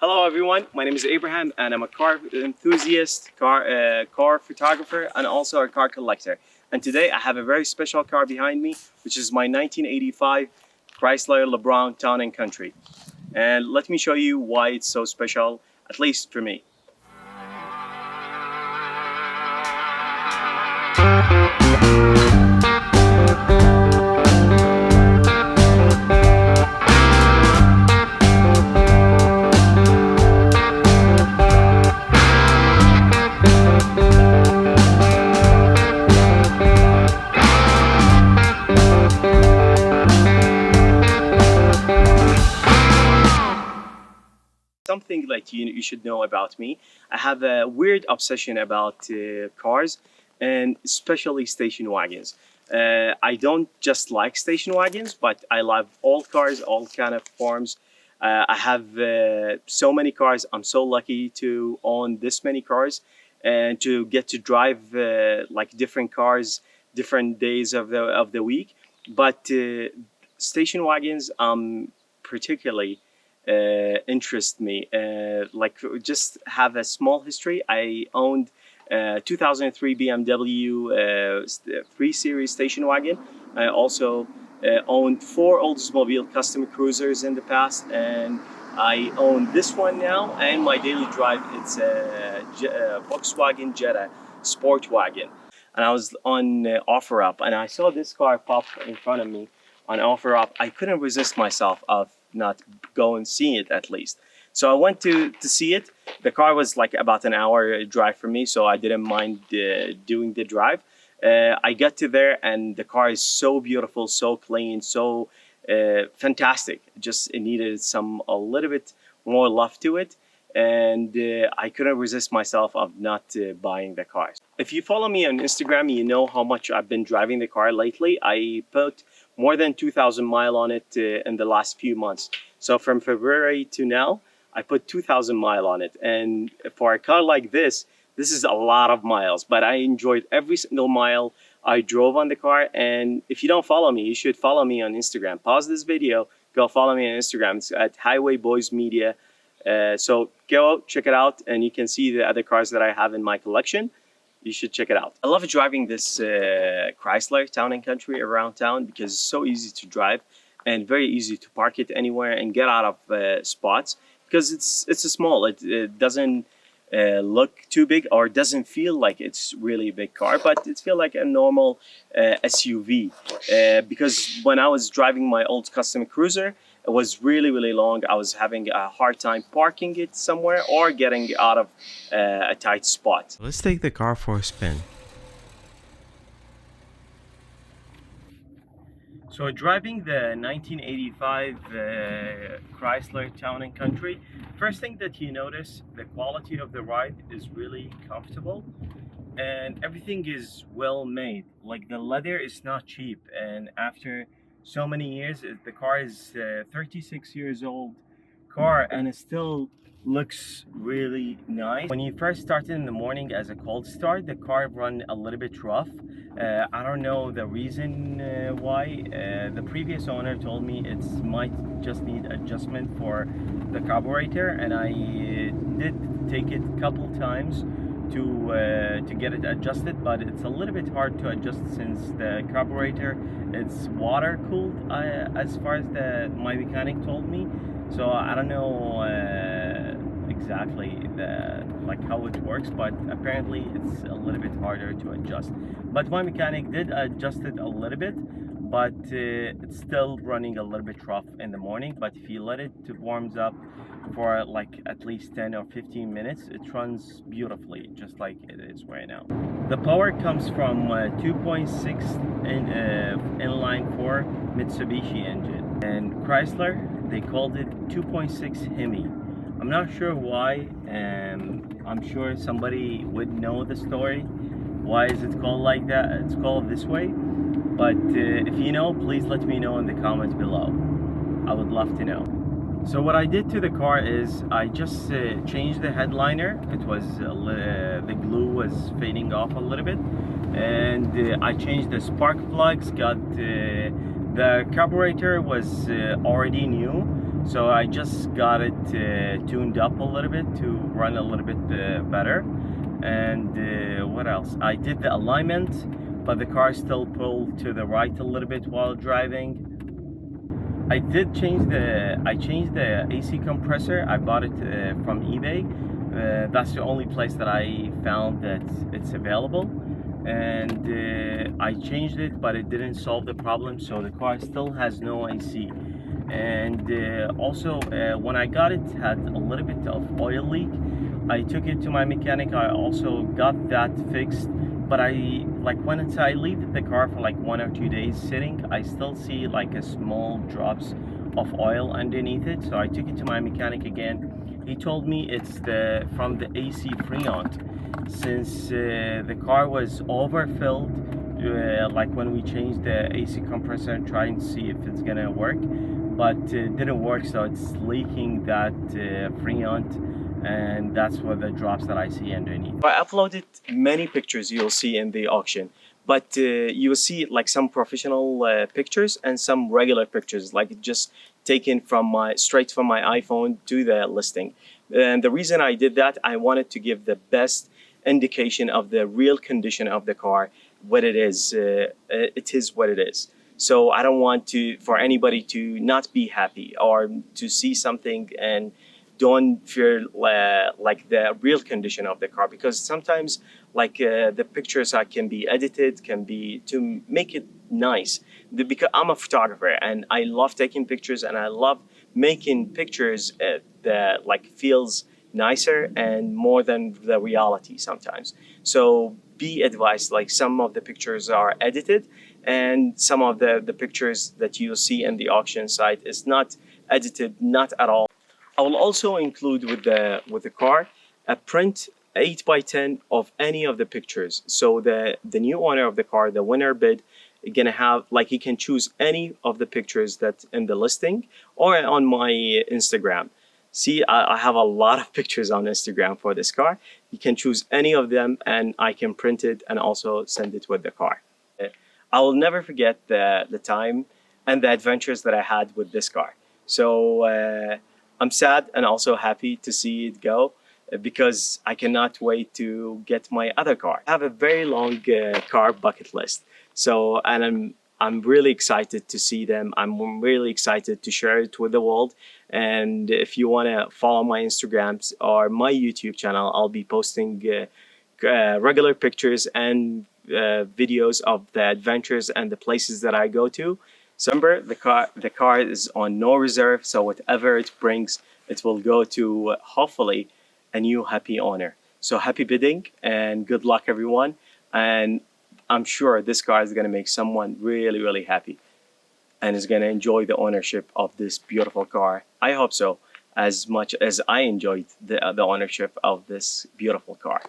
Hello everyone, my name is Abraham and I'm a car enthusiast, car photographer and also a car collector. And today I have a very special car behind me, which is my 1985 Chrysler LeBaron Town Country. And let me show you why it's so special, at least for me. Something like you should know about me. I have a weird obsession about cars and especially station wagons. I don't just like station wagons, but I love all cars, all kind of forms. I have so many cars. I'm so lucky to own this many cars and to get to drive like different cars, different days of the week. But station wagons, particularly interest me. Like just have a small history. I owned 2003 BMW 3 Series station wagon. I also owned 4 Oldsmobile custom cruisers in the past, and I own this one now. And my daily drive, it's a Volkswagen Jetta sport wagon. And I was on OfferUp, and I saw this car pop in front of me on OfferUp. I couldn't resist myself of not go and see it at least. So I went to see it. The car was like about an hour drive from me, so I didn't mind doing the drive. I got to there and the car is so beautiful, so clean, so fantastic. Just it needed a little bit more love to it, and I couldn't resist myself of not buying the car. If you follow me on Instagram, you know how much I've been driving the car lately. I put more than 2,000 miles on it in the last few months. So from February to now, I put 2,000 miles on it. And for a car like this is a lot of miles, but I enjoyed every single mile I drove on the car. And if you don't follow me, you should follow me on Instagram. Pause this video, go follow me on Instagram. It's at Highway Boys Media. So go check it out and you can see the other cars that I have in my collection. You should check it out. I love driving this Chrysler Town & Country around town because it's so easy to drive and very easy to park it anywhere and get out of spots because it's a small. It doesn't look too big or doesn't feel like it's really a big car, but it feels like a normal SUV. Because when I was driving my old custom cruiser, it was really long. I was having a hard time parking it somewhere or getting out of a tight spot. Let's take the car for a spin. So driving the 1985 Chrysler Town & Country, first thing that you notice, the quality of the ride is really comfortable and everything is well made. Like the leather is not cheap, and after so many years, the car is 36 years old car and it still looks really nice. When you first started in the morning as a cold start, the car run a little bit rough. I don't know the reason why. The previous owner told me it might just need adjustment for the carburetor, and I did take it a couple times to get it adjusted, but it's a little bit hard to adjust since the carburetor it's water cooled as far as my mechanic told me. So I don't know exactly how it works, but apparently it's a little bit harder to adjust. But my mechanic did adjust it a little bit, but it's still running a little bit rough in the morning. But if you let it warms up for like at least 10 or 15 minutes, it runs beautifully, just like it is right now. The power comes from 2.6 inline 4 Mitsubishi engine, and Chrysler, they called it 2.6 Hemi. I'm not sure why, I'm sure somebody would know the story. Why is it called like that? It's called this way. But if you know, please let me know in the comments below. I would love to know. So what I did to the car is I just changed the headliner. It was the glue was fading off a little bit, and I changed the spark plugs. Got the carburetor was already new, So I just got it tuned up a little bit to run a little bit better. And what else? I did the alignment, but the car still pulled to the right a little bit while driving. I changed the AC compressor. I bought it from eBay. That's the only place that I found that it's available, and I changed it, but it didn't solve the problem, so the car still has no AC. And also when I got it, had a little bit of oil leak. I took it to my mechanic. I also got that fixed, but I leave the car for like 1 or 2 days sitting, I still see like a small drops of oil underneath it. So I took it to my mechanic again. He told me it's from the AC Freon, since the car was overfilled like when we changed the AC compressor and trying to see if it's gonna work, but it didn't work, so it's leaking that Freon, and that's what the drops that I see underneath. I uploaded many pictures you'll see in the auction, but you will see like some professional pictures and some regular pictures, like just taken from straight from my iPhone to the listing. And the reason I did that, I wanted to give the best indication of the real condition of the car, what it is. It is what it is. So I don't want for anybody to not be happy or to see something and don't feel like the real condition of the car, because sometimes like the pictures can be edited, can be to make it nice. Because I'm a photographer and I love taking pictures, and I love making pictures that like feels nicer and more than the reality sometimes. So be advised, like some of the pictures are edited, and some of the pictures that you see in the auction site is not edited, not at all. I will also include with the car a print 8x10 of any of the pictures. So the new owner of the car, the winner bid, gonna have like he can choose any of the pictures that in the listing or on my Instagram. See, I have a lot of pictures on Instagram for this car. You can choose any of them, and I can print it and also send it with the car. I will never forget the time and the adventures that I had with this car. So I'm sad and also happy to see it go, because I cannot wait to get my other car. I have a very long car bucket list. So, and I'm really excited to see them. I'm really excited to share it with the world. And if you want to follow my Instagrams or my YouTube channel, I'll be posting regular pictures and videos of the adventures and the places that I go to. So remember, the car is on no reserve, so whatever it brings, it will go to hopefully a new happy owner. So happy bidding and good luck, everyone. And I'm sure this car is going to make someone really, really happy and is going to enjoy the ownership of this beautiful car. I hope so, as much as I enjoyed the ownership of this beautiful car.